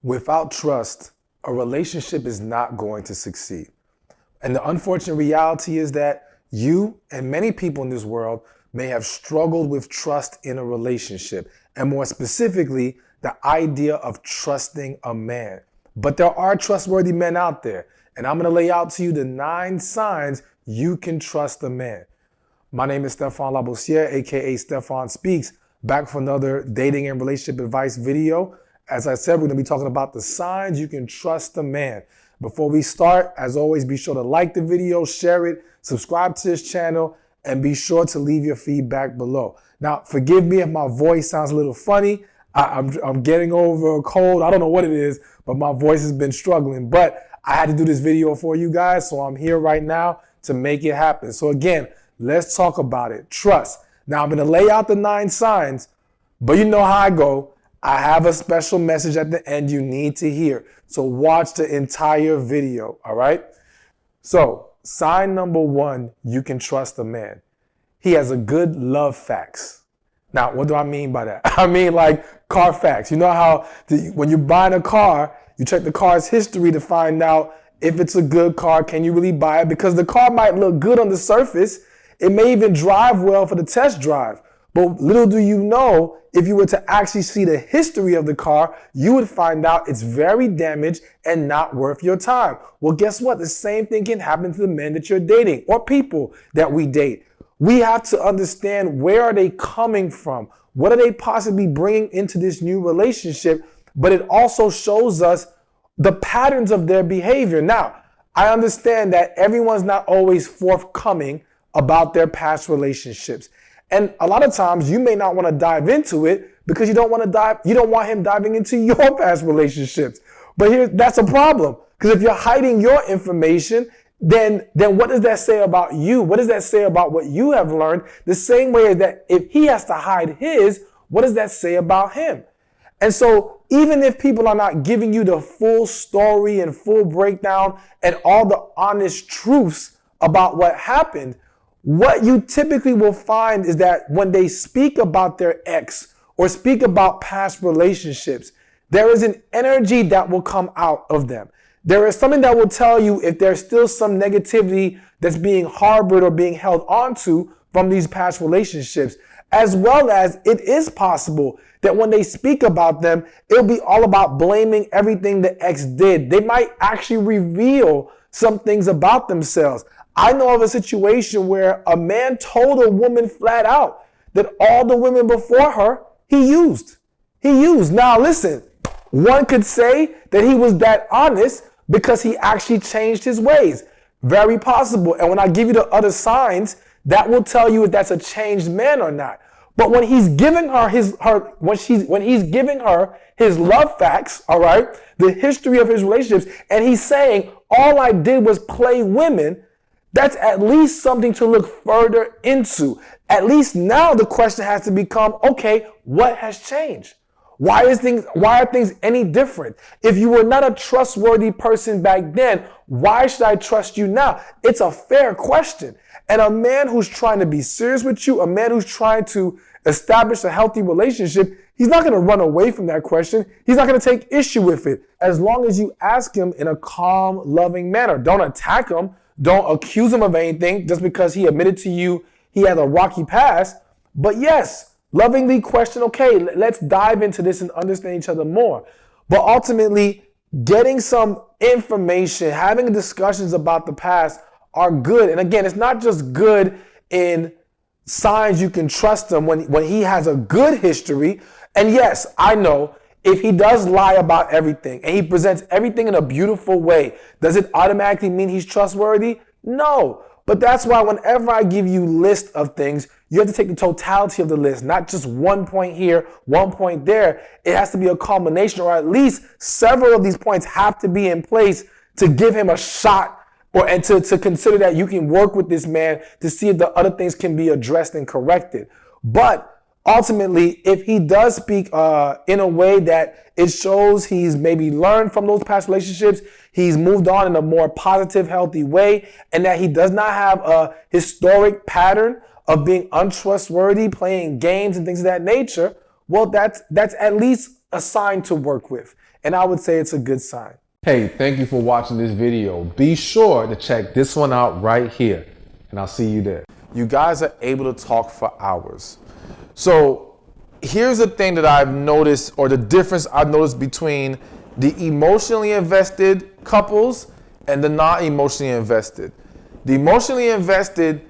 Without trust, a relationship is not going to succeed. And the unfortunate reality is that you and many people in this world may have struggled with trust in a relationship, and more specifically, the idea of trusting a man. But there are trustworthy men out there, and I'm going to lay out to you the 9 signs you can trust a man. My name is Stephan aka Stephan Speaks, back for another dating and relationship advice video. As I said, we're going to be talking about the signs you can trust a man. Before we start, as always, be sure to like the video, share it, subscribe to this channel, and be sure to leave your feedback below. Now, forgive me if my voice sounds a little funny. I'm getting over a cold. I don't know what it is, but my voice has been struggling. But I had to do this video for you guys, so I'm here right now to make it happen. So again, let's talk about it. Trust. Now, I'm going to lay out the 9 signs, but you know how I go. I have a special message at the end you need to hear. So watch the entire video, all right? So sign number 1, you can trust a man. He has a good love facts. Now, what do I mean by that? I mean like car facts. You know how when you're buying a car, you check the car's history to find out if it's a good car, can you really buy it? Because the car might look good on the surface. It may even drive well for the test drive. But little do you know, if you were to actually see the history of the car, you would find out it's very damaged and not worth your time. Well, guess what? The same thing can happen to the men that you're dating or people that we date. We have to understand, where are they coming from? What are they possibly bringing into this new relationship? But it also shows us the patterns of their behavior. Now, I understand that everyone's not always forthcoming about their past relationships. And a lot of times you may not want to dive into it because you don't want him diving into your past relationships. But that's a problem. Because if you're hiding your information, then what does that say about you? What does that say about what you have learned? The same way that if he has to hide his, what does that say about him? And so even if people are not giving you the full story and full breakdown and all the honest truths about what happened, what you typically will find is that when they speak about their ex or speak about past relationships, there is an energy that will come out of them. There is something that will tell you if there's still some negativity that's being harbored or being held onto from these past relationships, as well as it is possible that when they speak about them, it'll be all about blaming everything the ex did. They might actually reveal some things about themselves. I know of a situation where a man told a woman flat out that all the women before her, he used. Now listen, one could say that he was that honest because he actually changed his ways. Very possible. And when I give you the other signs, that will tell you if that's a changed man or not. But when he's giving her when he's giving her his love facts, all right, the history of his relationships, and he's saying all I did was play women, that's at least something to look further into. At least now the question has to become, okay, what has changed? Why are things any different? If you were not a trustworthy person back then, why should I trust you now? It's a fair question. And a man who's trying to be serious with you, a man who's trying to establish a healthy relationship, he's not going to run away from that question. He's not going to take issue with it. As long as you ask him in a calm, loving manner. Don't attack him. Don't accuse him of anything just because he admitted to you he had a rocky past. But yes, lovingly question, okay, let's dive into this and understand each other more. But ultimately, getting some information, having discussions about the past are good. And again, it's not just good in signs you can trust him when he has a good history. And yes, I know if he does lie about everything and he presents everything in a beautiful way, does it automatically mean he's trustworthy? No. But that's why whenever I give you list of things, you have to take the totality of the list, not just one point here, one point there. It has to be a culmination, or at least several of these points have to be in place to give him a shot, and to consider that you can work with this man to see if the other things can be addressed and corrected. But ultimately, if he does speak in a way that it shows he's maybe learned from those past relationships, he's moved on in a more positive, healthy way, and that he does not have a historic pattern of being untrustworthy, playing games and things of that nature, well, that's at least a sign to work with. And I would say it's a good sign. Hey, thank you for watching this video. Be sure to check this one out right here, and I'll see you there. You guys are able to talk for hours. So here's the thing that I've noticed, or the difference I've noticed between the emotionally invested couples and the not emotionally invested. The emotionally invested